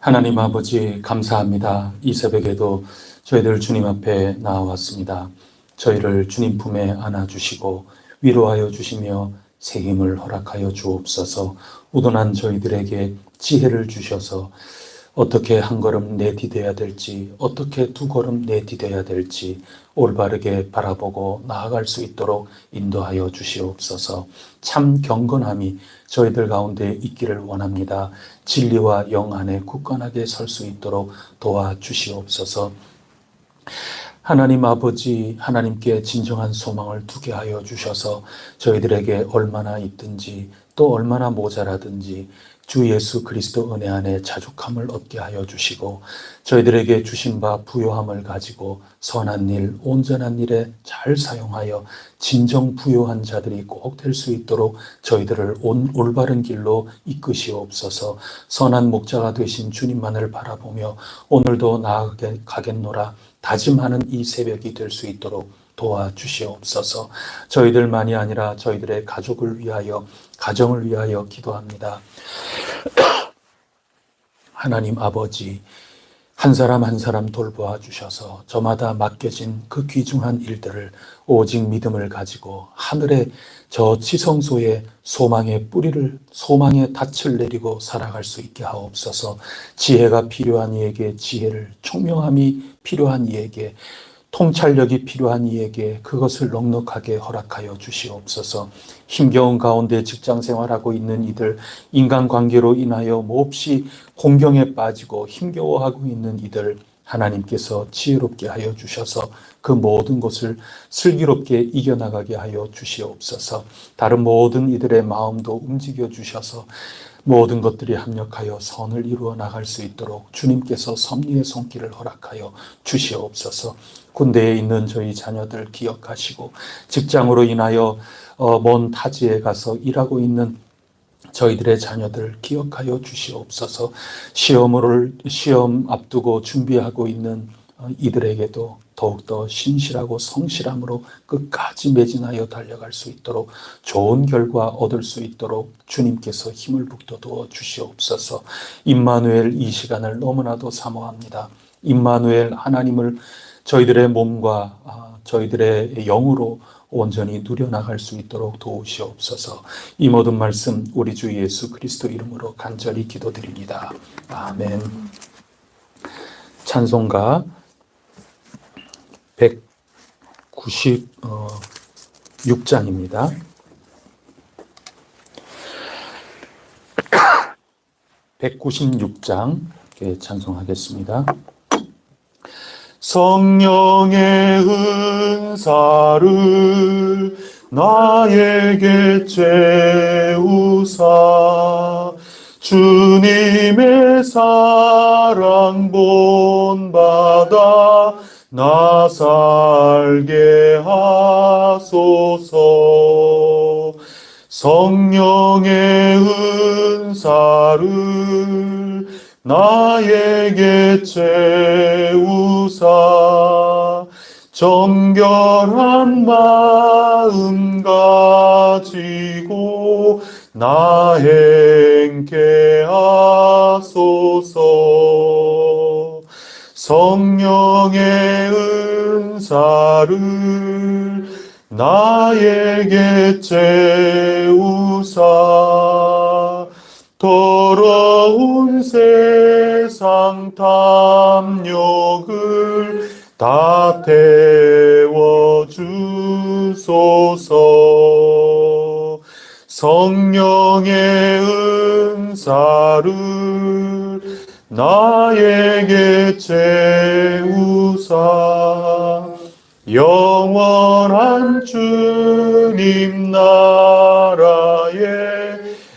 하나님 아버지 감사합니다. 이 새벽에도 저희들 주님 앞에 나왔습니다. 저희를 주님 품에 안아주시고 위로하여 주시며 새 힘을 허락하여 주옵소서. 우둔한 저희들에게 지혜를 주셔서 어떻게 한 걸음 내디뎌야 될지, 어떻게 두 걸음 내디뎌야 될지 올바르게 바라보고 나아갈 수 있도록 인도하여 주시옵소서. 참 경건함이 저희들 가운데 있기를 원합니다. 진리와 영 안에 굳건하게 설 수 있도록 도와주시옵소서. 하나님 아버지, 하나님께 진정한 소망을 두게 하여 주셔서 저희들에게 얼마나 있든지 또 얼마나 모자라든지 주 예수 그리스도 은혜 안에 자족함을 얻게 하여 주시고 저희들에게 주신 바 부요함을 가지고 선한 일, 온전한 일에 잘 사용하여 진정 부요한 자들이 꼭 될 수 있도록 저희들을 올바른 길로 이끄시옵소서. 선한 목자가 되신 주님만을 바라보며 오늘도 나아가겠노라 다짐하는 이 새벽이 될 수 있도록 도와주시옵소서. 저희들만이 아니라 저희들의 가족을 위하여, 가정을 위하여 기도합니다. 하나님 아버지, 한 사람 한 사람 돌보아 주셔서 저마다 맡겨진 그 귀중한 일들을 오직 믿음을 가지고 하늘의 저 지성소에 소망의 뿌리를, 소망의 닻을 내리고 살아갈 수 있게 하옵소서. 지혜가 필요한 이에게 지혜를, 총명함이 필요한 이에게, 통찰력이 필요한 이에게 그것을 넉넉하게 허락하여 주시옵소서. 힘겨운 가운데 직장 생활하고 있는 이들, 인간관계로 인하여 몹시 공경에 빠지고 힘겨워하고 있는 이들, 하나님께서 지혜롭게 하여 주셔서 그 모든 것을 슬기롭게 이겨나가게 하여 주시옵소서. 다른 모든 이들의 마음도 움직여 주셔서 모든 것들이 합력하여 선을 이루어 나갈 수 있도록 주님께서 섭리의 손길을 허락하여 주시옵소서. 군대에 있는 저희 자녀들 기억하시고 직장으로 인하여 먼 타지에 가서 일하고 있는 저희들의 자녀들 기억하여 주시옵소서. 시험 앞두고 준비하고 있는 이들에게도 더욱더 신실하고 성실함으로 끝까지 매진하여 달려갈 수 있도록 좋은 결과 얻을 수 있도록 주님께서 힘을 북돋워 주시옵소서. 임마누엘 이 시간을 너무나도 사모합니다. 임마누엘 하나님을 저희들의 몸과 저희들의 영으로 온전히 누려나갈 수 있도록 도우시옵소서. 이 모든 말씀 우리 주 예수 그리스도 이름으로 간절히 기도드립니다. 아멘. 찬송가 196장입니다. 196장 찬송하겠습니다. 성령의 은사를 나에게 채우사 주님의 사랑 본받아 나 살게 하소서. 성령의 은사를 나에게 채우사 정결한 마음 가지고 나 행케 하소서. 성령의 은사를 나에게 채우사 더러운 세상 탐욕을 다 태워주소서. 성령의 은사를 나에게 채우사 영원한 주님 나라에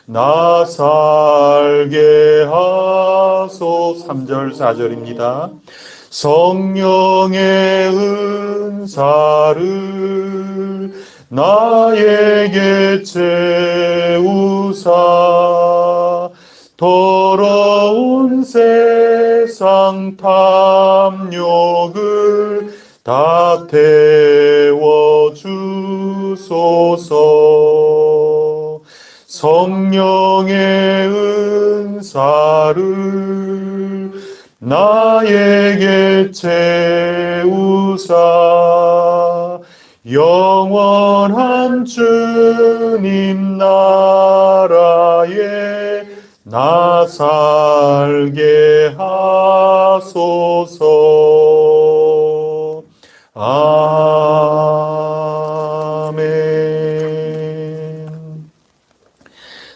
나 살게 하소. 3절 4절입니다. 성령의 은사를 나에게 채우사 더러운 세상 탐욕을 다 태워주소서. 성령의 은사를 나에게 채우사 영원한 주님 나라에 나 살게 하소서. 아멘.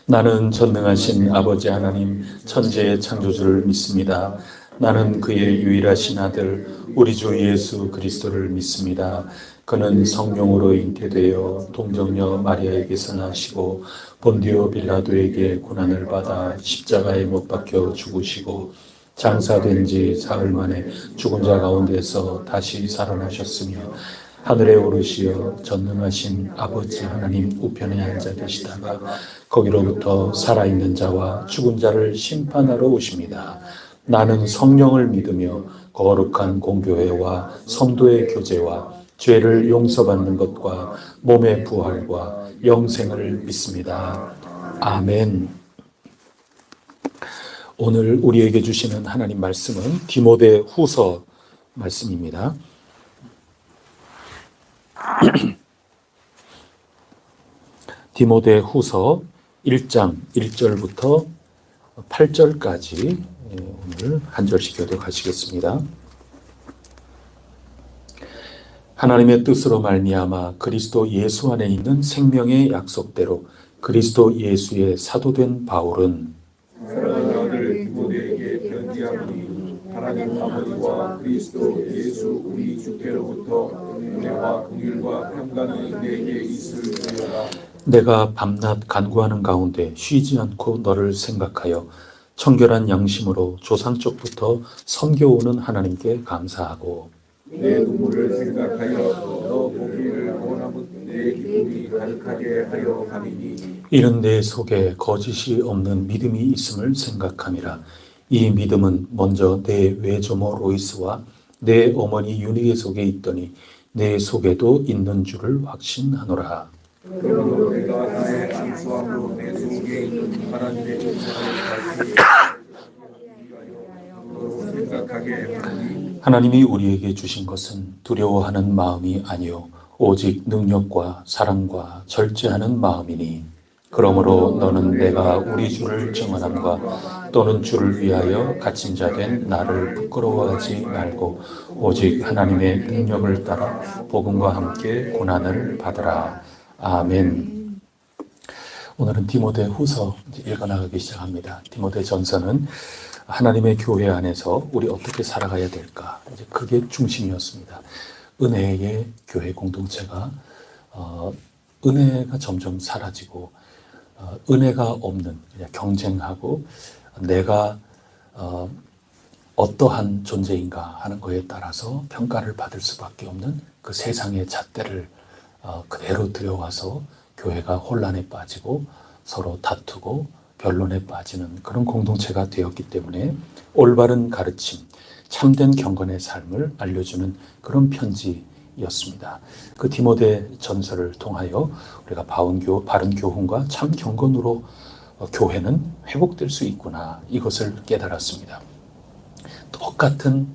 나는 전능하신 아버지 하나님 천지의 창조주를 믿습니다. 나는 그의 유일하신 아들 우리 주 예수 그리스도를 믿습니다. 그는 성령으로 잉태되어 동정녀 마리아에게서 나시고 본디오 빌라도에게 고난을 받아 십자가에 못 박혀 죽으시고 장사된 지 사흘 만에 죽은 자 가운데서 다시 살아나셨으며 하늘에 오르시어 전능하신 아버지 하나님 우편에 앉아 계시다가 거기로부터 살아있는 자와 죽은 자를 심판하러 오십니다. 나는 성령을 믿으며 거룩한 공교회와 성도의 교제와 죄를 용서받는 것과 몸의 부활과 영생을 믿습니다. 아멘. 오늘 우리에게 주시는 하나님 말씀은 디모데 후서 말씀입니다. 디모데 후서 1장 1절부터 8절까지 오늘 한 절씩 교독하시겠습니다. 하나님의 뜻으로 말미암아 그리스도 예수 안에 있는 생명의 약속대로 그리스도 예수의 사도된 바울은 사랑하는 디모데에게 편지하노니 하나님 아버지와 그리스도 예수 우리 주께로부터 은혜와 긍휼과 평강이 내게 있을지어다. 내가 밤낮 간구하는 가운데 쉬지 않고 너를 생각하여 청결한 양심으로 조상 쪽부터 섬겨오는 하나님께 감사하고 내 눈물을 생각하여 너 보기를 원하면 내 기쁨이 가득하게 하여 함이니 이는 내 속에 거짓이 없는 믿음이 있음을 생각함이라. 이 믿음은 먼저 내 외조모 로이스와 내 어머니 유니게 속에 있더니 내 속에도 있는 줄을 확신하노라. 그러므로 내가 나의 안수함으로 내 속에 있는 하나님의 은사를 다시 위하여 생각하게 하니 하나님이 우리에게 주신 것은 두려워하는 마음이 아니요 오직 능력과 사랑과 절제하는 마음이니 그러므로 너는 내가 우리 주를 증언함과 또는 주를 위하여 갇힌 자 된 나를 부끄러워하지 말고 오직 하나님의 능력을 따라 복음과 함께 고난을 받으라. 아멘. 오늘은 디모데 후서 읽어나가기 시작합니다. 디모데 전서는 하나님의 교회 안에서 우리 어떻게 살아가야 될까? 이제 그게 중심이었습니다. 은혜의 교회 공동체가 은혜가 점점 사라지고 은혜가 없는 그냥 경쟁하고 내가 어떠한 존재인가 하는 것에 따라서 평가를 받을 수밖에 없는 그 세상의 잣대를 그대로 들여와서 교회가 혼란에 빠지고 서로 다투고 변론에 빠지는 그런 공동체가 되었기 때문에 올바른 가르침, 참된 경건의 삶을 알려주는 그런 편지였습니다. 그 디모데 전서를 통하여 우리가 바른 교훈과 참 경건으로 교회는 회복될 수 있구나 이것을 깨달았습니다. 똑같은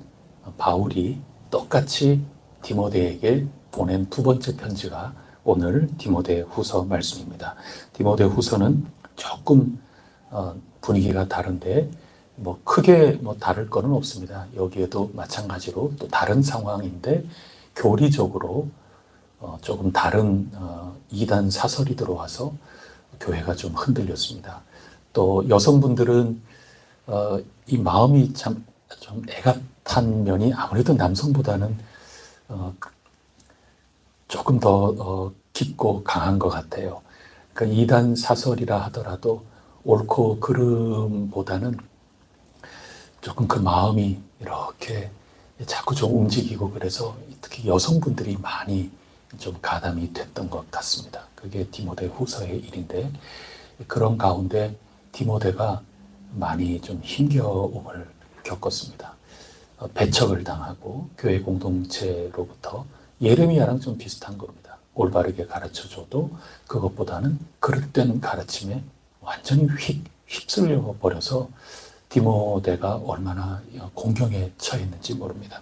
바울이 똑같이 디모데에게 보낸 두 번째 편지가 오늘 디모데 후서 말씀입니다. 디모데 후서는 조금 분위기가 다른데 크게 다를 거는 없습니다. 여기에도 마찬가지로 또 다른 상황인데 교리적으로 조금 다른 이단 사설이 들어와서 교회가 좀 흔들렸습니다. 또 여성분들은 이 마음이 참 좀 애가 탄 면이 아무래도 남성보다는 조금 더 깊고 강한 것 같아요. 그러니까 이단 사설이라 하더라도 옳고 그름보다는 조금 그 마음이 이렇게 자꾸 좀 움직이고 그래서 특히 여성분들이 많이 좀 가담이 됐던 것 같습니다. 그게 디모데 후서의 일인데 그런 가운데 디모데가 많이 좀 힘겨움을 겪었습니다. 배척을 당하고 교회 공동체로부터 예레미야랑 좀 비슷한 겁니다. 올바르게 가르쳐줘도 그것보다는 그릇된 가르침에 완전히 휩쓸려 버려서 디모데가 얼마나 공경에 처해 있는지 모릅니다.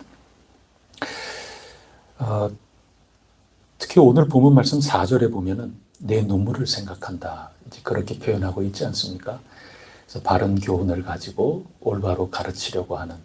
특히 오늘 본문 말씀 4절에 보면은 내 눈물을 생각한다, 이제 그렇게 표현하고 있지 않습니까? 그래서 바른 교훈을 가지고 올바로 가르치려고 하는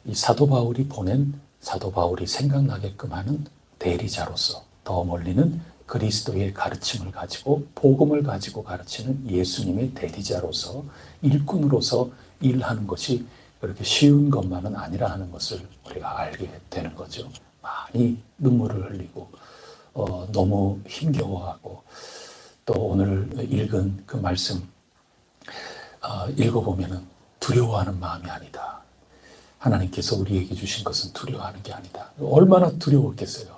이 사도 바울이 보낸, 사도 바울이 생각나게끔 하는 대리자로서, 더 멀리는 그리스도의 가르침을 가지고 복음을 가지고 가르치는 예수님의 대리자로서, 일꾼으로서 일하는 것이 그렇게 쉬운 것만은 아니라 하는 것을 우리가 알게 되는 거죠. 많이 눈물을 흘리고 너무 힘겨워하고, 또 오늘 읽은 그 말씀 읽어보면 두려워하는 마음이 아니다. 하나님께서 우리에게 주신 것은 두려워하는 게 아니다. 얼마나 두려웠겠어요.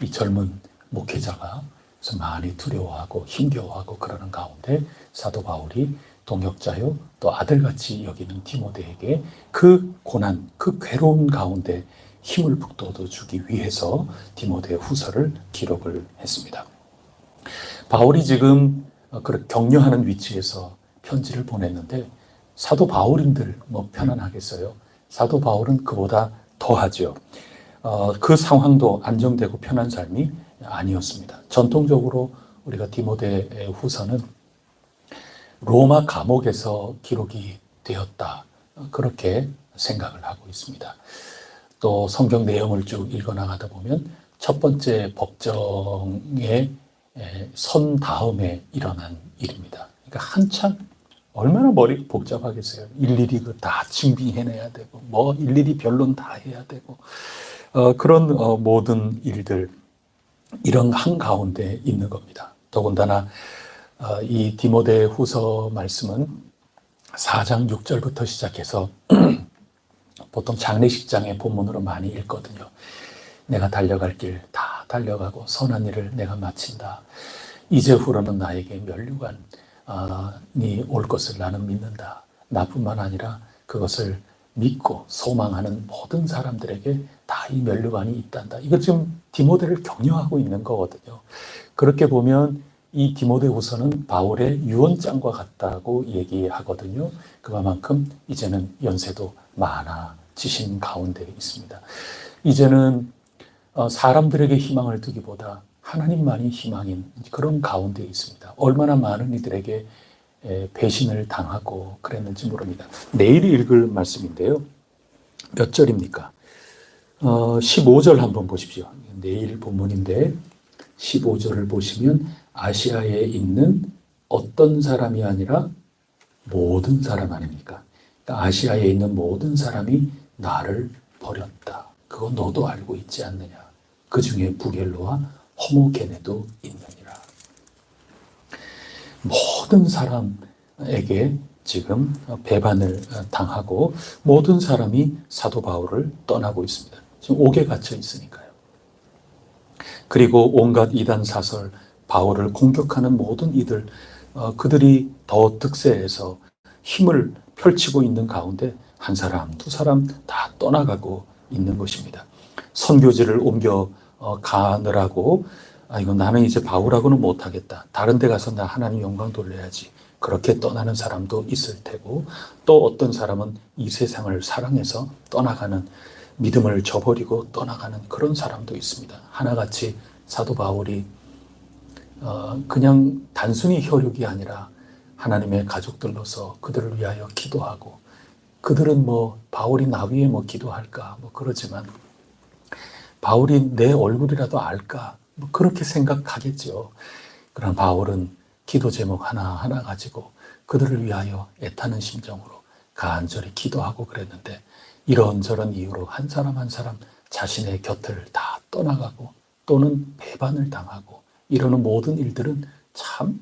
이 젊은 목회자가 그래서 많이 두려워하고 힘겨워하고 그러는 가운데 사도 바울이 동역자요 또 아들같이 여기는 디모데에게 그 고난, 그 괴로운 가운데 힘을 북돋워 주기 위해서 디모데 후서를 기록을 했습니다. 바울이 지금 그렇게 격려하는 위치에서 편지를 보냈는데, 사도 바울인들 뭐 편안하겠어요? 사도 바울은 그보다 더하죠. 그 상황도 안정되고 편한 삶이 아니었습니다. 전통적으로 우리가 디모데 후서는 로마 감옥에서 기록이 되었다, 그렇게 생각을 하고 있습니다. 또 성경 내용을 쭉 읽어나가다 보면 첫 번째 법정에 선 다음에 일어난 일입니다. 그러니까 한참 얼마나 머리 복잡하겠어요. 일일이 그 다 증빙해내야 되고, 뭐 일일이 변론 다 해야 되고, 그런 모든 일들, 이런 한가운데 있는 겁니다. 더군다나 이 디모데 후서 말씀은 4장 6절부터 시작해서 보통 장례식장의 본문으로 많이 읽거든요. 내가 달려갈 길 다 달려가고 선한 일을 내가 마친다. 이제후로는 나에게 면류관이 올 것을 나는 믿는다. 나뿐만 아니라 그것을 믿고 소망하는 모든 사람들에게 다 이 면류관이 있단다. 이거 지금 디모데를 격려하고 있는 거거든요. 그렇게 보면 이 디모데후서는 바울의 유언장과 같다고 얘기하거든요. 그만큼 이제는 연세도 많아지신 가운데 있습니다. 이제는 사람들에게 희망을 두기보다 하나님만이 희망인 그런 가운데 있습니다. 얼마나 많은 이들에게 배신을 당하고 그랬는지 모릅니다. 내일 읽을 말씀인데요. 몇 절입니까? 15절 한번 보십시오. 내일 본문인데 15절을 보시면 아시아에 있는 어떤 사람이 아니라 모든 사람 아닙니까? 그러니까 아시아에 있는 모든 사람이 나를 버렸다. 그거 너도 알고 있지 않느냐? 그 중에 부겔로와 호모게네도 있느니라. 모든 사람에게 지금 배반을 당하고 모든 사람이 사도 바울을 떠나고 있습니다. 지금 옥에 갇혀 있으니까요. 그리고 온갖 이단 사설, 바울을 공격하는 모든 이들, 그들이 더 득세해서 힘을 펼치고 있는 가운데 한 사람, 두 사람 다 떠나가고 있는 것입니다. 선교지를 옮겨 가느라고 이거 나는 이제 바울하고는 못하겠다. 다른 데 가서 나 하나님 영광 돌려야지. 그렇게 떠나는 사람도 있을 테고, 또 어떤 사람은 이 세상을 사랑해서 떠나가는, 믿음을 저버리고 떠나가는 그런 사람도 있습니다. 하나같이 사도 바울이 그냥 단순히 혈육이 아니라 하나님의 가족들로서 그들을 위하여 기도하고, 그들은 뭐 바울이 나 위에 뭐 기도할까 뭐 그러지만 바울이 내 얼굴이라도 알까 뭐 그렇게 생각하겠죠. 그러나 바울은 기도 제목 하나하나 가지고 그들을 위하여 애타는 심정으로 간절히 기도하고 그랬는데, 이런저런 이유로 한 사람 한 사람 자신의 곁을 다 떠나가고 또는 배반을 당하고 이러는 모든 일들은 참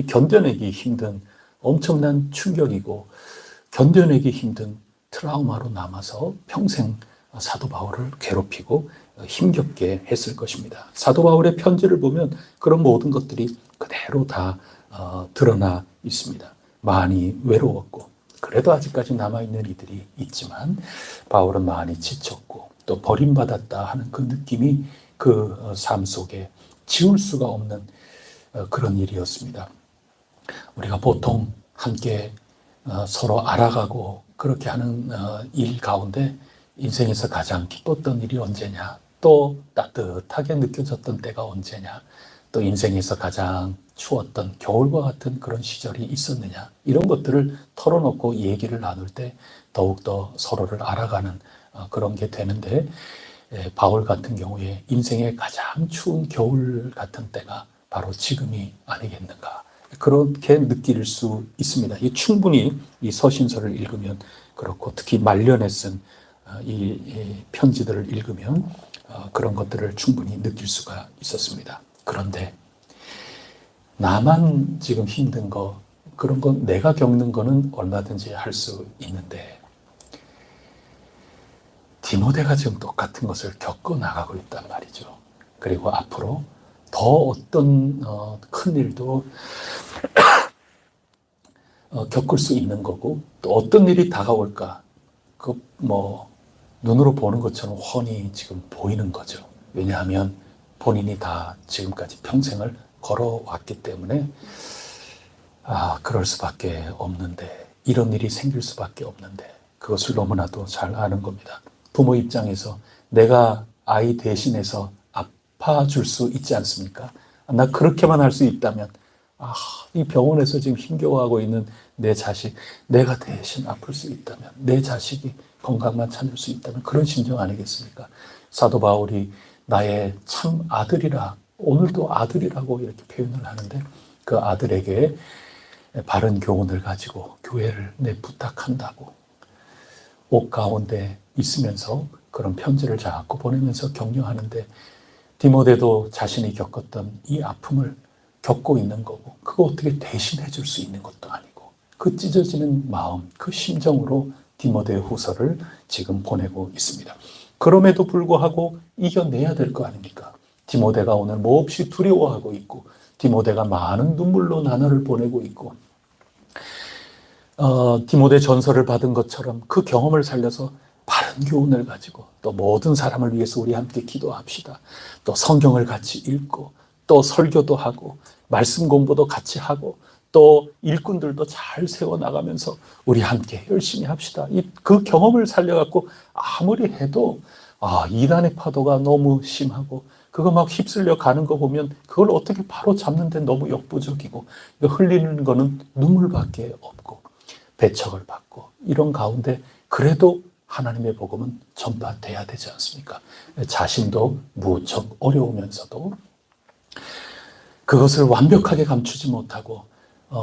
견뎌내기 힘든 엄청난 충격이고 견뎌내기 힘든 트라우마로 남아서 평생 사도 바울을 괴롭히고 힘겹게 했을 것입니다. 사도 바울의 편지를 보면 그런 모든 것들이 그대로 다 드러나 있습니다. 많이 외로웠고, 그래도 아직까지 남아있는 이들이 있지만 바울은 많이 지쳤고 또 버림받았다 하는 그 느낌이 그 삶 속에 지울 수가 없는 그런 일이었습니다. 우리가 보통 함께 서로 알아가고 그렇게 하는 일 가운데 인생에서 가장 기뻤던 일이 언제냐, 또 따뜻하게 느껴졌던 때가 언제냐, 또 인생에서 가장 추웠던 겨울과 같은 그런 시절이 있었느냐, 이런 것들을 털어놓고 얘기를 나눌 때 더욱더 서로를 알아가는 그런 게 되는데, 바울 같은 경우에 인생의 가장 추운 겨울 같은 때가 바로 지금이 아니겠는가, 그렇게 느낄 수 있습니다. 충분히 이 서신서를 읽으면 그렇고, 특히 말년에 쓴 이 편지들을 읽으면 그런 것들을 충분히 느낄 수가 있었습니다. 그런데 나만 지금 힘든 거, 그런 건 내가 겪는 거는 얼마든지 할 수 있는데, 디모데가 지금 똑같은 것을 겪어 나가고 있단 말이죠. 그리고 앞으로 더 어떤 큰 일도 겪을 수 있는 거고, 또 어떤 일이 다가올까, 눈으로 보는 것처럼 훤히 지금 보이는 거죠. 왜냐하면 본인이 다 지금까지 평생을 걸어왔기 때문에, 그럴 수밖에 없는데, 이런 일이 생길 수밖에 없는데, 그것을 너무나도 잘 아는 겁니다. 부모 입장에서 내가 아이 대신해서 아파줄 수 있지 않습니까? 나 그렇게만 할 수 있다면, 이 병원에서 지금 힘겨워하고 있는 내 자식, 내가 대신 아플 수 있다면, 내 자식이 건강만 찾을 수 있다면, 그런 심정 아니겠습니까? 사도 바울이 나의 참 아들이라, 오늘도 아들이라고 이렇게 표현을 하는데, 그 아들에게 바른 교훈을 가지고 교회를 내 부탁한다고 옥 가운데 있으면서 그런 편지를 자꾸 보내면서 격려하는데, 디모데도 자신이 겪었던 이 아픔을 겪고 있는 거고, 그거 어떻게 대신해 줄 수 있는 것도 아니고, 그 찢어지는 마음, 그 심정으로 디모데 후서를 지금 보내고 있습니다. 그럼에도 불구하고 이겨내야 될 거 아닙니까? 디모데가 오늘 몹시 두려워하고 있고, 디모데가 많은 눈물로 나날을 보내고 있고, 디모데 전서를 받은 것처럼 그 경험을 살려서 바른 교훈을 가지고, 또 모든 사람을 위해서 우리 함께 기도합시다. 또 성경을 같이 읽고, 또 설교도 하고, 말씀 공부도 같이 하고, 또 일꾼들도 잘 세워나가면서 우리 함께 열심히 합시다. 그 경험을 살려갖고 아무리 해도 이단의 파도가 너무 심하고, 그거 막 휩쓸려 가는 거 보면 그걸 어떻게 바로 잡는 데 너무 역부족이고, 흘리는 거는 눈물밖에 없고 배척을 받고, 이런 가운데 그래도 하나님의 복음은 전파돼야 되지 않습니까? 자신도 무척 어려우면서도 그것을 완벽하게 감추지 못하고,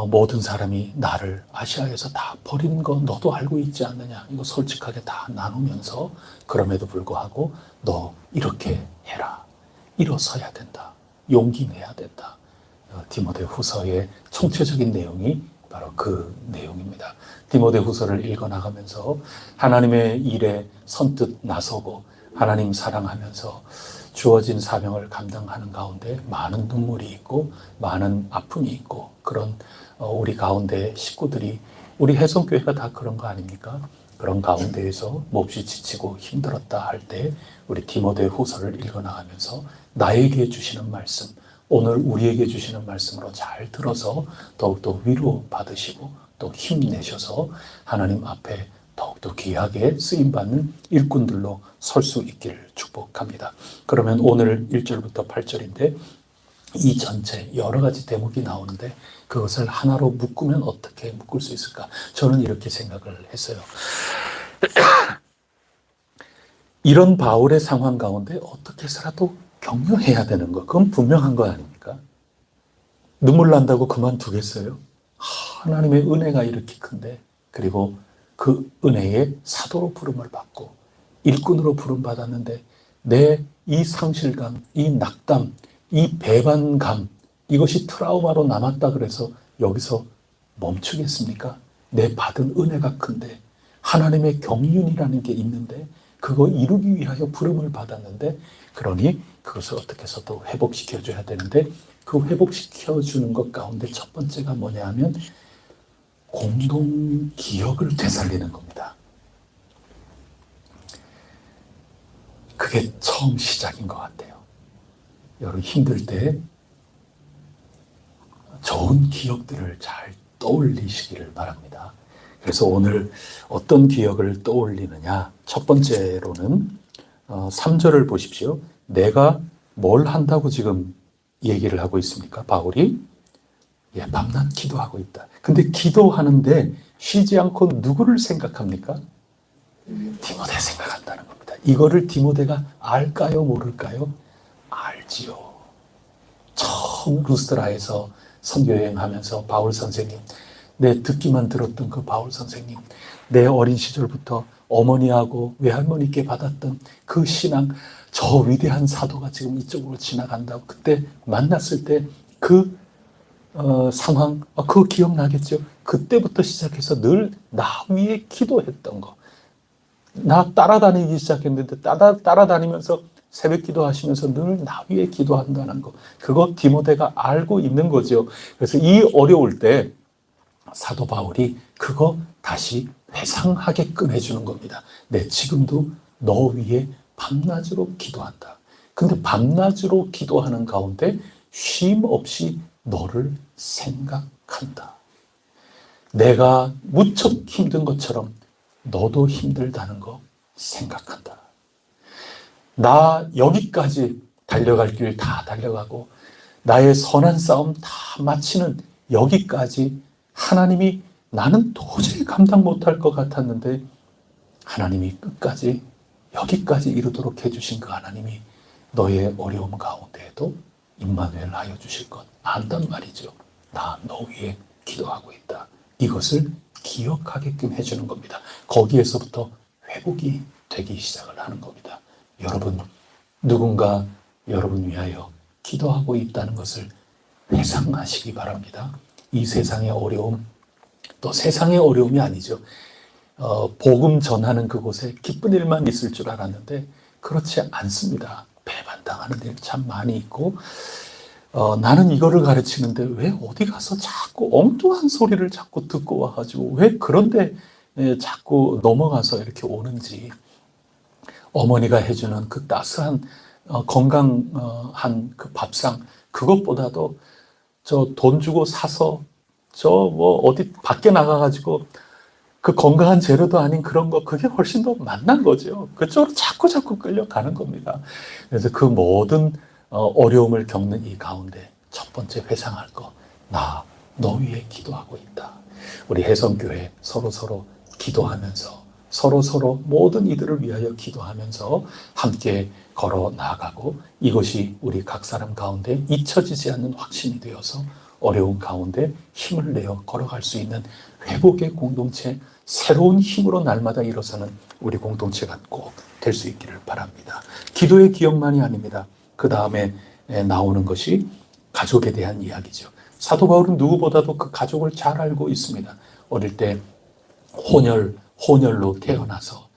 모든 사람이 나를 아시아에서 다 버리는 거 너도 알고 있지 않느냐, 이거 솔직하게 다 나누면서, 그럼에도 불구하고 너 이렇게 해라, 일어서야 된다, 용기 내야 된다. 디모데 후서의 총체적인 내용이 바로 그 내용입니다. 디모데 후서를 읽어나가면서 하나님의 일에 선뜻 나서고 하나님 사랑하면서 주어진 사명을 감당하는 가운데 많은 눈물이 있고 많은 아픔이 있고, 그런 우리 가운데 식구들이, 우리 혜성교회가 다 그런 거 아닙니까? 그런 가운데에서 몹시 지치고 힘들었다 할 때 우리 디모데 후서를 읽어나가면서 나에게 주시는 말씀, 오늘 우리에게 주시는 말씀으로 잘 들어서 더욱더 위로 받으시고 또 힘내셔서 하나님 앞에 더욱더 귀하게 쓰임받는 일꾼들로 설 수 있기를 축복합니다. 그러면 오늘 1절부터 8절인데 이 전체 여러 가지 대목이 나오는데, 그것을 하나로 묶으면 어떻게 묶을 수 있을까? 저는 이렇게 생각을 했어요. 이런 바울의 상황 가운데 어떻게 해서라도 격려해야 되는 거, 그건 분명한 거 아닙니까? 눈물 난다고 그만두겠어요? 하나님의 은혜가 이렇게 큰데, 그리고 그 은혜의 사도로 부름을 받고 일꾼으로 부름받았는데, 내 이 상실감, 이 낙담, 이 배반감, 이것이 트라우마로 남았다 그래서 여기서 멈추겠습니까? 내 받은 은혜가 큰데, 하나님의 경륜이라는 게 있는데, 그거 이루기 위하여 부름을 받았는데, 그러니 그것을 어떻게 해서도 회복시켜줘야 되는데, 그 회복시켜주는 것 가운데 첫 번째가 뭐냐 하면 공동 기억을 되살리는 겁니다. 그게 처음 시작인 것 같아요. 여러분 힘들 때 좋은 기억들을 잘 떠올리시기를 바랍니다. 그래서 오늘 어떤 기억을 떠올리느냐. 첫 번째로는 3절을 보십시오. 내가 뭘 한다고 지금 얘기를 하고 있습니까? 바울이 밤낮 기도하고 있다. 근데 기도하는데 쉬지 않고 누구를 생각합니까? 디모데 생각한다는 겁니다. 이거를 디모데가 알까요? 모를까요? 알지요. 처음 루스드라에서 선교여행하면서 바울 선생님, 내 듣기만 들었던 그 바울 선생님, 내 어린 시절부터 어머니하고 외할머니께 받았던 그 신앙, 저 위대한 사도가 지금 이쪽으로 지나간다고 그때 만났을 때 그 상황, 그거 기억나겠죠? 그때부터 시작해서 늘 나 위에 기도했던 거. 나 따라다니기 시작했는데 따라다니면서 새벽 기도하시면서 늘 나 위에 기도한다는 거. 그거 디모데가 알고 있는 거죠. 그래서 이 어려울 때 사도 바울이 그거 다시 회상하게끔 해주는 겁니다. 내 지금도 너 위에 밤낮으로 기도한다. 근데 밤낮으로 기도하는 가운데 쉼 없이 너를 생각한다. 내가 무척 힘든 것처럼 너도 힘들다는 거 생각한다. 나 여기까지 달려갈 길 다 달려가고 나의 선한 싸움 다 마치는 여기까지 하나님이 나는 도저히 감당 못할 것 같았는데 하나님이 끝까지 여기까지 이루도록 해주신 그 하나님이 너의 어려움 가운데에도 임마누엘 하여 주실 것 안단 말이죠. 나 너 위에 기도하고 있다. 이것을 기억하게끔 해주는 겁니다. 거기에서부터 회복이 되기 시작을 하는 겁니다. 여러분, 누군가 여러분 위하여 기도하고 있다는 것을 회상하시기 바랍니다. 이 세상의 어려움, 또 세상의 어려움이 아니죠. 복음 전하는 그곳에 기쁜 일만 있을 줄 알았는데 그렇지 않습니다. 배반당하는 일 참 많이 있고 나는 이거를 가르치는데 왜 어디 가서 자꾸 엉뚱한 소리를 자꾸 듣고 와가지고 왜 그런데 자꾸 넘어가서 이렇게 오는지 어머니가 해주는 그 따스한 건강한 그 밥상 그것보다도 저 돈 주고 사서 저 뭐 어디 밖에 나가가지고 그 건강한 재료도 아닌 그런 거 그게 훨씬 더 만난 거죠. 그쪽으로 자꾸 끌려가는 겁니다. 그래서 그 모든 어려움을 겪는 이 가운데 첫 번째 회상할 거, 나 너 위에 기도하고 있다. 우리 혜성교회 서로 기도하면서 서로 모든 이들을 위하여 기도하면서 함께 걸어 나아가고 이것이 우리 각 사람 가운데 잊혀지지 않는 확신이 되어서 어려운 가운데 힘을 내어 걸어갈 수 있는 회복의 공동체, 새로운 힘으로 날마다 일어서는 우리 공동체가 꼭 될 수 있기를 바랍니다. 기도의 기억만이 아닙니다. 그 다음에 나오는 것이 가족에 대한 이야기죠. 사도 바울은 누구보다도 그 가족을 잘 알고 있습니다. 어릴 때 혼혈로 태어나서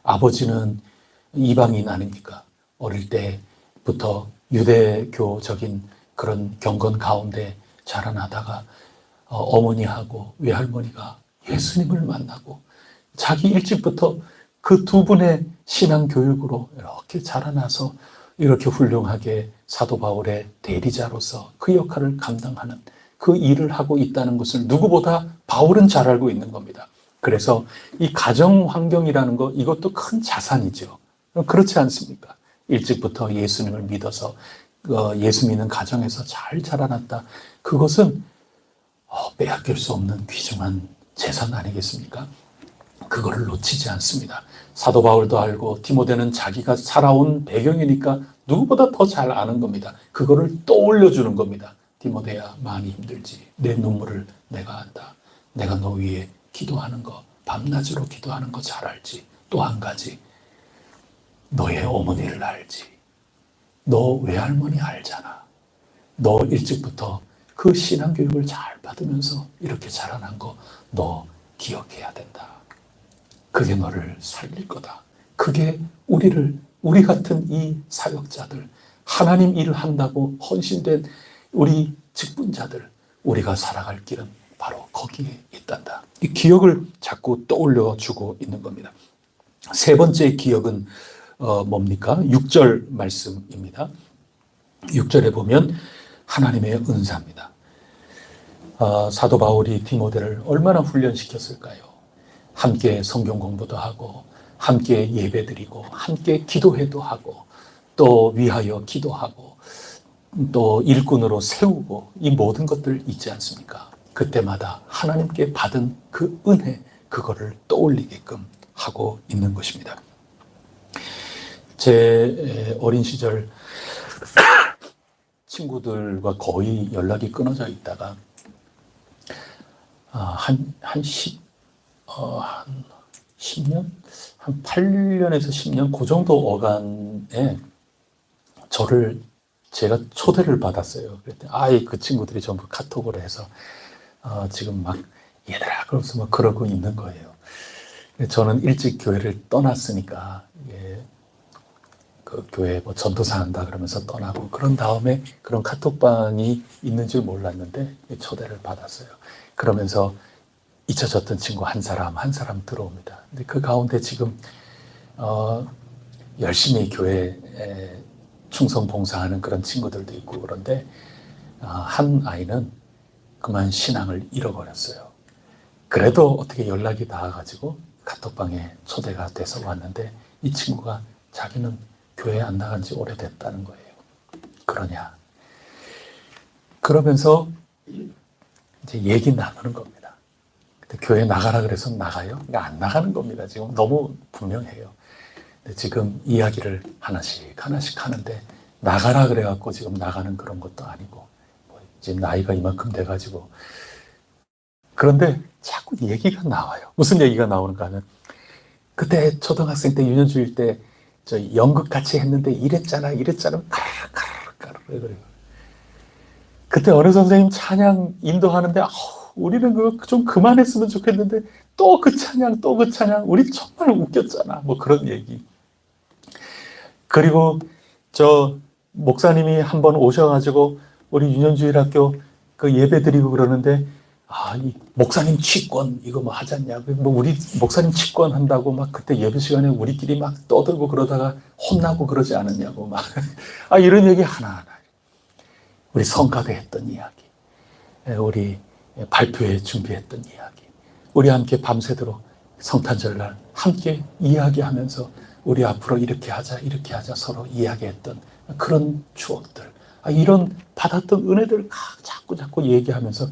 아버지는 이방인 아닙니까? 어릴 때부터 유대교적인 그런 경건 가운데 자라나다가 어머니하고 외할머니가 예수님을 만나고 자기 일찍부터 그 두 분의 신앙 교육으로 이렇게 자라나서 이렇게 훌륭하게 사도 바울의 대리자로서 그 역할을 감당하는 그 일을 하고 있다는 것을 누구보다 바울은 잘 알고 있는 겁니다. 그래서 이 가정 환경이라는 거 이것도 큰 자산이죠. 그렇지 않습니까? 일찍부터 예수님을 믿어서 예수 믿는 가정에서 잘 자라났다. 그것은 빼앗길 수 없는 귀중한 재산 아니겠습니까? 그거를 놓치지 않습니다. 사도 바울도 알고 디모데는 자기가 살아온 배경이니까 누구보다 더 잘 아는 겁니다. 그거를 떠올려 주는 겁니다. 디모데야 많이 힘들지. 내 눈물을 내가 안다. 내가 너 위에 기도하는 거, 밤낮으로 기도하는 거 잘 알지. 또 한 가지, 너의 어머니를 알지. 너 외할머니 알잖아. 너 일찍부터 그 신앙교육을 잘 받으면서 이렇게 자라난 거 너 기억해야 된다. 그게 너를 살릴 거다. 그게 우리 같은 이 사역자들, 하나님 일을 한다고 헌신된 우리 직분자들, 우리가 살아갈 길은 바로 거기에 있단다. 이 기억을 자꾸 떠올려 주고 있는 겁니다. 세 번째 기억은 뭡니까? 6절 말씀입니다. 6절에 보면 하나님의 은사입니다. 사도 바울이 디모데를 얼마나 훈련시켰을까요? 함께 성경 공부도 하고 함께 예배드리고 함께 기도회도 하고 또 위하여 기도하고 또 일꾼으로 세우고 이 모든 것들 있지 않습니까? 그때마다 하나님께 받은 그 은혜, 그거를 떠올리게끔 하고 있는 것입니다. 제 어린 시절 친구들과 거의 연락이 끊어져 있다가 한 10년? 한 8년에서 10년 그 정도 어간에 제가 초대를 받았어요. 그랬더니 그 친구들이 전부 카톡을 해서 지금 막 얘들아 그러면서 막 그러고 있는 거예요. 저는 일찍 교회를 떠났으니까 그 교회 뭐 전도사 한다 그러면서 떠나고 그런 다음에 그런 카톡방이 있는 줄 몰랐는데 초대를 받았어요. 그러면서 잊혀졌던 친구 한 사람 들어옵니다. 근데 그 가운데 지금 열심히 교회에 충성 봉사하는 그런 친구들도 있고 그런데 한 아이는 그만 신앙을 잃어버렸어요. 그래도 어떻게 연락이 닿아가지고 카톡방에 초대가 돼서 왔는데 이 친구가 자기는 교회 안 나간 지 오래됐다는 거예요. 그러냐? 그러면서 이제 얘기 나누는 겁니다. 근데 교회 나가라 그래서 나가요? 그러니까 안 나가는 겁니다. 지금 너무 분명해요. 근데 지금 이야기를 하나씩 하는데 나가라 그래갖고 지금 나가는 그런 것도 아니고 이제 나이가 이만큼 돼가지고 그런데 자꾸 얘기가 나와요. 무슨 얘기가 나오는가 하면 그때 초등학생 때 유년주일 때 저 연극 같이 했는데 이랬잖아 그래요. 그때 어느 선생님 찬양 인도하는데 우리는 그거 좀 그만했으면 좋겠는데 또 그 찬양 우리 정말 웃겼잖아 뭐 그런 얘기. 그리고 저 목사님이 한번 오셔가지고 우리 유년주일학교 그 예배 드리고 그러는데 이 목사님 취권 이거 뭐 하지 않냐고 뭐 우리 목사님 취권 한다고 막 그때 예배 시간에 우리끼리 막 떠들고 그러다가 혼나고 그러지 않았냐고 막 이런 얘기 하나하나. 우리 성가대 했던 이야기, 우리 발표회 준비했던 이야기, 우리 함께 밤새도록 성탄절날 함께 이야기하면서 우리 앞으로 이렇게 하자 서로 이야기했던 그런 추억들, 이런 받았던 은혜들 자꾸 얘기하면서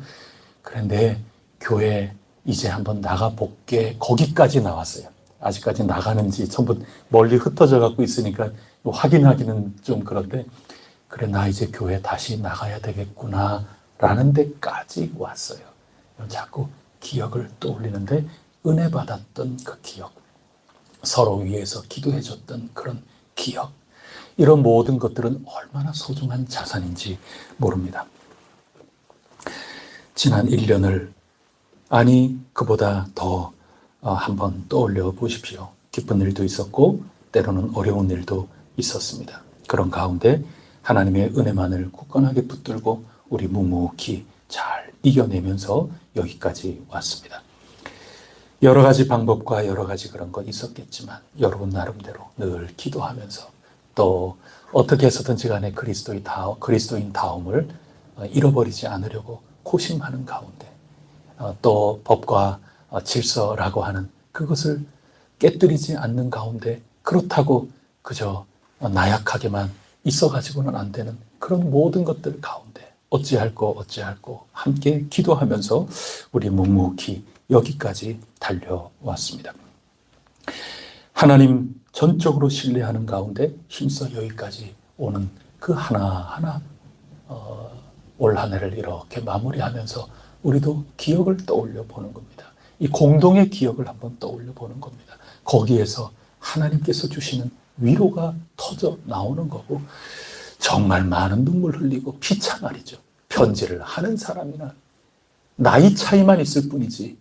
그래 내 교회 이제 한번 나가볼게 거기까지 나왔어요. 아직까지 나가는지 전부 멀리 흩어져 갖고 있으니까 확인하기는 좀 그런데 그래 나 이제 교회 다시 나가야 되겠구나 라는 데까지 왔어요. 자꾸 기억을 떠올리는데 은혜 받았던 그 기억, 서로 위해서 기도해 줬던 그런 기억, 이런 모든 것들은 얼마나 소중한 자산인지 모릅니다. 지난 1년을 그보다 더 한번 떠올려 보십시오. 기쁜 일도 있었고 때로는 어려운 일도 있었습니다. 그런 가운데 하나님의 은혜만을 굳건하게 붙들고 우리 묵묵히 잘 이겨내면서 여기까지 왔습니다. 여러 가지 방법과 여러 가지 그런 건 있었겠지만 여러분 나름대로 늘 기도하면서 또 어떻게 해서든지 간에 그리스도인 다움을 잃어버리지 않으려고 고심하는 가운데 또 법과 질서라고 하는 그것을 깨뜨리지 않는 가운데 그렇다고 그저 나약하게만 있어가지고는 안 되는 그런 모든 것들 가운데 어찌할꼬 함께 기도하면서 우리 묵묵히 여기까지 달려왔습니다. 하나님 전적으로 신뢰하는 가운데 힘써 여기까지 오는 그 하나하나 올 한 해를 이렇게 마무리하면서 우리도 기억을 떠올려 보는 겁니다. 이 공동의 기억을 한번 떠올려 보는 겁니다. 거기에서 하나님께서 주시는 위로가 터져 나오는 거고 정말 많은 눈물 흘리고 피차말이죠. 편지를 하는 사람이나 나이 차이만 있을 뿐이지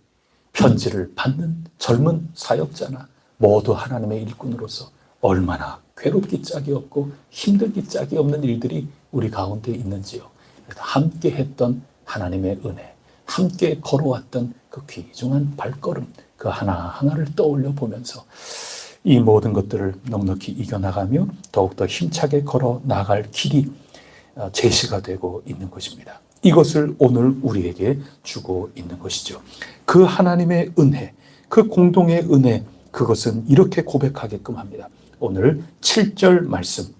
편지를 받는 젊은 사역자나 모두 하나님의 일꾼으로서 얼마나 괴롭기 짝이 없고 힘들기 짝이 없는 일들이 우리 가운데 있는지요. 함께 했던 하나님의 은혜, 함께 걸어왔던 그 귀중한 발걸음, 그 하나하나를 떠올려 보면서 이 모든 것들을 넉넉히 이겨나가며 더욱더 힘차게 걸어 나갈 길이 제시가 되고 있는 것입니다. 이것을 오늘 우리에게 주고 있는 것이죠. 그 하나님의 은혜, 그 공동의 은혜, 그것은 이렇게 고백하게끔 합니다. 오늘 7절 말씀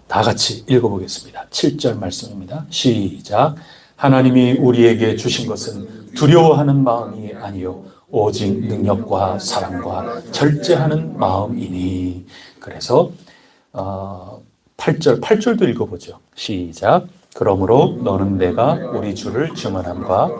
다 같이 읽어보겠습니다. 7절 말씀입니다. 시작. 하나님이 우리에게 주신 것은 두려워하는 마음이 아니요 오직 능력과 사랑과 절제하는 마음이니. 그래서 8절도 읽어보죠. 시작. 그러므로 너는 내가 우리 주를 증언함과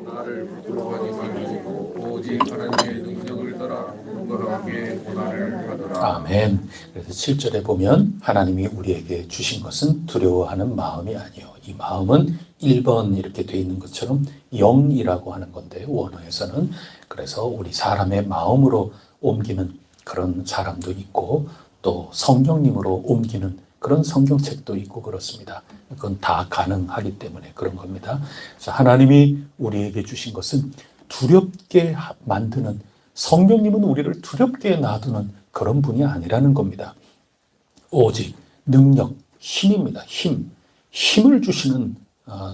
나를 부끄러워하지 말고 오직 하나님의 능력을 따라 건강하게 고난을 받으라. 아멘. 그래서 7절에 보면 하나님이 우리에게 주신 것은 두려워하는 마음이 아니요. 이 마음은 1번 이렇게 되어 있는 것처럼 영이라고 하는 건데 원어에서는. 그래서 우리 사람의 마음으로 옮기는 그런 사람도 있고 또 성령님으로 옮기는 그런 성경책도 있고 그렇습니다. 그건 다 가능하기 때문에 그런 겁니다. 그래서 하나님이 우리에게 주신 것은 두렵게 만드는, 성령님은 우리를 두렵게 놔두는 그런 분이 아니라는 겁니다. 오직 능력, 힘입니다. 힘을 주시는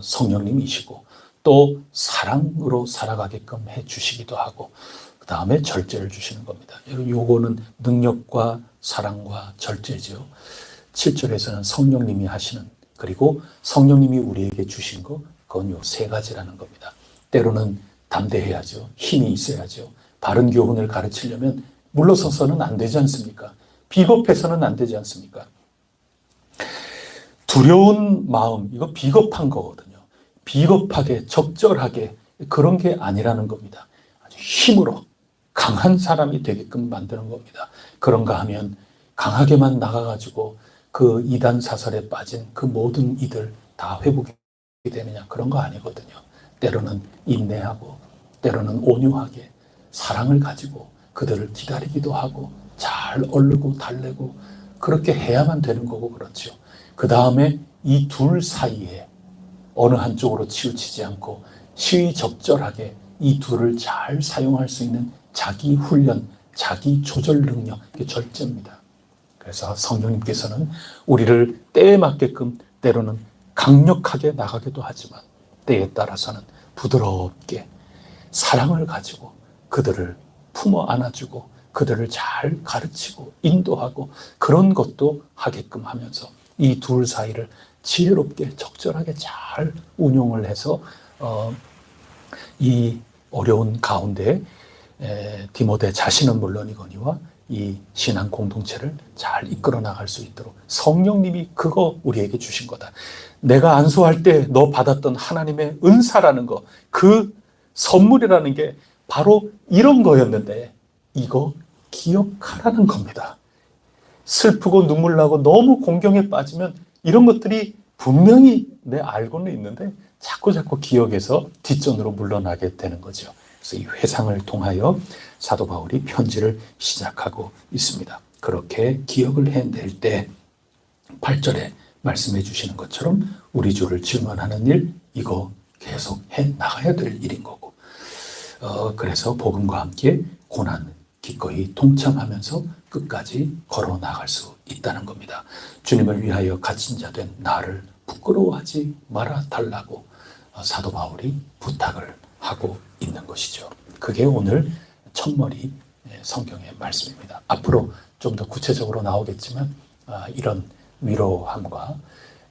성령님이시고 또 사랑으로 살아가게끔 해주시기도 하고 그 다음에 절제를 주시는 겁니다. 요거는 능력과 사랑과 절제죠. 7절에서는 성령님이 하시는, 그리고 성령님이 우리에게 주신 거, 그건 요 세 가지라는 겁니다. 때로는 담대해야죠. 힘이 있어야죠. 바른 교훈을 가르치려면 물러서서는 안 되지 않습니까? 비겁해서는 안 되지 않습니까? 두려운 마음, 이거 비겁한 거거든요. 비겁하게, 적절하게 그런 게 아니라는 겁니다. 아주 힘으로 강한 사람이 되게끔 만드는 겁니다. 그런가 하면 강하게만 나가가지고 그 이단 사설에 빠진 그 모든 이들 다 회복이 되느냐, 그런 거 아니거든요. 때로는 인내하고 때로는 온유하게 사랑을 가지고 그들을 기다리기도 하고 잘 얼르고 달래고 그렇게 해야만 되는 거고 그렇죠. 그 다음에 이 둘 사이에 어느 한쪽으로 치우치지 않고 시의적절하게 이 둘을 잘 사용할 수 있는 자기 훈련, 자기 조절 능력, 이게 절제입니다. 그래서 성령님께서는 우리를 때에 맞게끔 때로는 강력하게 나가기도 하지만 때에 따라서는 부드럽게 사랑을 가지고 그들을 품어 안아주고 그들을 잘 가르치고 인도하고 그런 것도 하게끔 하면서 이 둘 사이를 지혜롭게 적절하게 잘 운용을 해서 이 어려운 가운데 디모데 자신은 물론이거니와 이 신앙 공동체를 잘 이끌어 나갈 수 있도록 성령님이 그거 우리에게 주신 거다. 내가 안수할 때 너 받았던 하나님의 은사라는 거, 그 선물이라는 게 바로 이런 거였는데 이거 기억하라는 겁니다. 슬프고 눈물 나고 너무 공경에 빠지면 이런 것들이 분명히 내 알고는 있는데 자꾸 기억해서 뒷전으로 물러나게 되는 거죠. 그래서 이 회상을 통하여 사도 바울이 편지를 시작하고 있습니다. 그렇게 기억을 해낼 때 8절에 말씀해 주시는 것처럼 우리 주를 증언하는 일, 이거 계속 해 나가야 될 일인 거고, 그래서 복음과 함께 고난 기꺼이 동참하면서 끝까지 걸어 나갈 수 있다는 겁니다. 주님을 위하여 갇힌 자 된 나를 부끄러워하지 말아 달라고 사도 바울이 부탁을 하고 있는 것이죠. 그게 오늘 첫머리 성경의 말씀입니다. 앞으로 좀 더 구체적으로 나오겠지만 이런 위로함과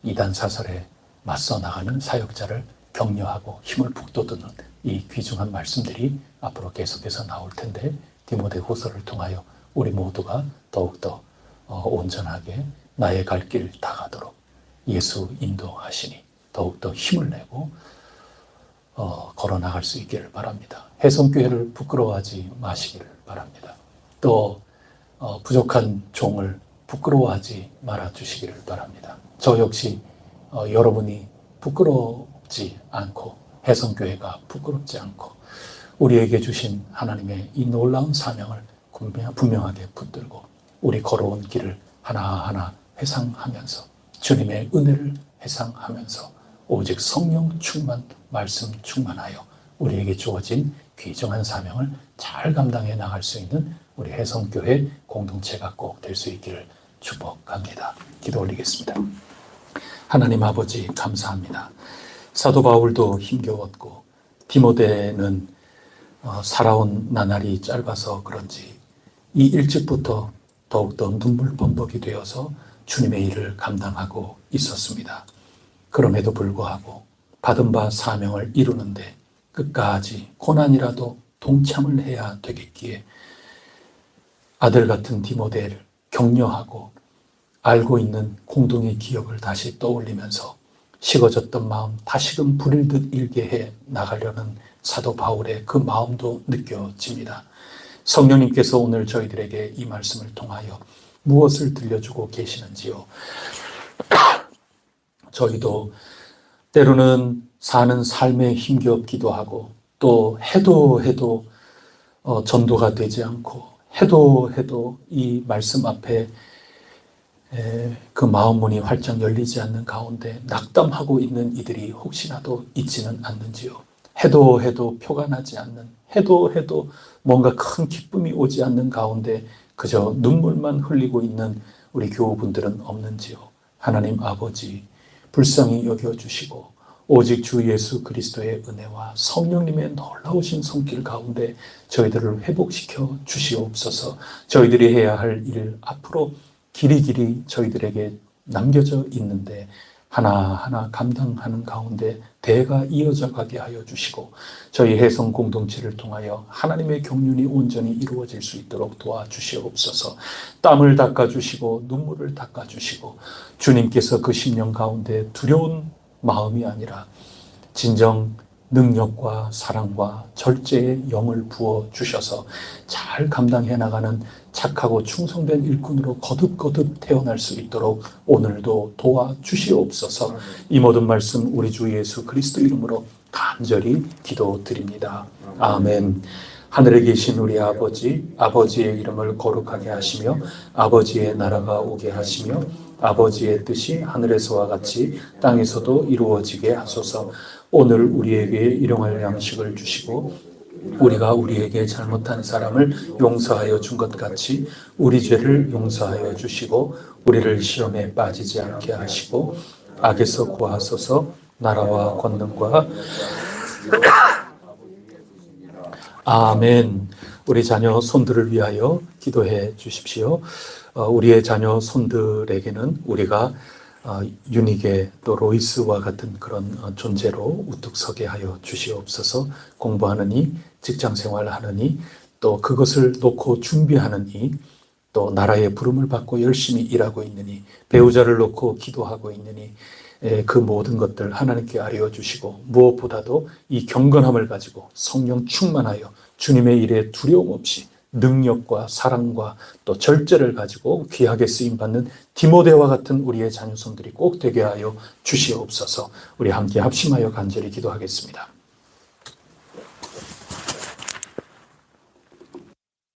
이단 사설에 맞서 나가는 사역자를 격려하고 힘을 북돋우는 이 귀중한 말씀들이 앞으로 계속해서 나올 텐데 디모데 후서를 통하여 우리 모두가 더욱더 온전하게 나의 갈 길 다 가도록 예수 인도하시니 더욱더 힘을 내고 걸어 나갈 수 있기를 바랍니다. 혜성교회를 부끄러워하지 마시기를 바랍니다. 또 부족한 종을 부끄러워하지 말아 주시기를 바랍니다. 저 역시 여러분이 부끄럽지 않고 혜성교회가 부끄럽지 않고 우리에게 주신 하나님의 이 놀라운 사명을 분명하게 붙들고 우리 걸어온 길을 하나하나 회상하면서 주님의 은혜를 회상하면서 오직 성령 충만, 말씀 충만하여 우리에게 주어진 귀중한 사명을 잘 감당해 나갈 수 있는 우리 혜성교회 공동체가 꼭 될 수 있기를 축복합니다. 기도 올리겠습니다. 하나님 아버지 감사합니다. 사도 바울도 힘겨웠고 디모데는 살아온 나날이 짧아서 그런지 이 일찍부터 더욱더 눈물 범벅이 되어서 주님의 일을 감당하고 있었습니다. 그럼에도 불구하고 받은 바 사명을 이루는데 끝까지 고난이라도 동참을 해야 되겠기에 아들 같은 디모데를 격려하고 알고 있는 공동의 기억을 다시 떠올리면서 식어졌던 마음 다시금 불일 듯 일게 해 나가려는 사도 바울의 그 마음도 느껴집니다. 성령님께서 오늘 저희들에게 이 말씀을 통하여 무엇을 들려주고 계시는지요? 저희도 때로는 사는 삶에 힘겹기도 하고 또 해도 전도가 되지 않고 해도 이 말씀 앞에 그 마음문이 활짝 열리지 않는 가운데 낙담하고 있는 이들이 혹시나도 있지는 않는지요. 해도 표가 나지 않는, 해도 뭔가 큰 기쁨이 오지 않는 가운데 그저 눈물만 흘리고 있는 우리 교우분들은 없는지요. 하나님 아버지 불쌍히 여겨주시고 오직 주 예수 그리스도의 은혜와 성령님의 놀라우신 손길 가운데 저희들을 회복시켜 주시옵소서. 저희들이 해야 할 일 앞으로 길이 저희들에게 남겨져 있는데 하나하나 감당하는 가운데 대가 이어져 가게 하여 주시고 저희 해성 공동체를 통하여 하나님의 경륜이 온전히 이루어질 수 있도록 도와주시옵소서. 땀을 닦아주시고 눈물을 닦아주시고 주님께서 그 심령 가운데 두려운 마음이 아니라 진정 능력과 사랑과 절제의 영을 부어주셔서 잘 감당해 나가는 착하고 충성된 일꾼으로 거듭거듭 태어날 수 있도록 오늘도 도와주시옵소서. 이 모든 말씀 우리 주 예수 그리스도 이름으로 간절히 기도드립니다. 아멘. 하늘에 계신 우리 아버지, 아버지의 이름을 거룩하게 하시며 아버지의 나라가 오게 하시며 아버지의 뜻이 하늘에서와 같이 땅에서도 이루어지게 하소서. 오늘 우리에게 일용할 양식을 주시고 우리가 우리에게 잘못한 사람을 용서하여 준 것 같이 우리 죄를 용서하여 주시고 우리를 시험에 빠지지 않게 하시고 악에서 구하소서. 나라와 권능과 아멘. 우리 자녀 손들을 위하여 기도해 주십시오. 우리의 자녀 손들에게는 우리가 유니게 또 로이스와 같은 그런 존재로 우뚝 서게 하여 주시옵소서. 공부하느니 직장생활 하느니 또 그것을 놓고 준비하느니 또 나라의 부름을 받고 열심히 일하고 있느니 배우자를 놓고 기도하고 있느니 그 모든 것들 하나님께 알려주시고 무엇보다도 이 경건함을 가지고 성령 충만하여 주님의 일에 두려움 없이 능력과 사랑과 또 절제를 가지고 귀하게 쓰임받는 디모데와 같은 우리의 자녀손들이 꼭 되게 하여 주시옵소서. 우리 함께 합심하여 간절히 기도하겠습니다.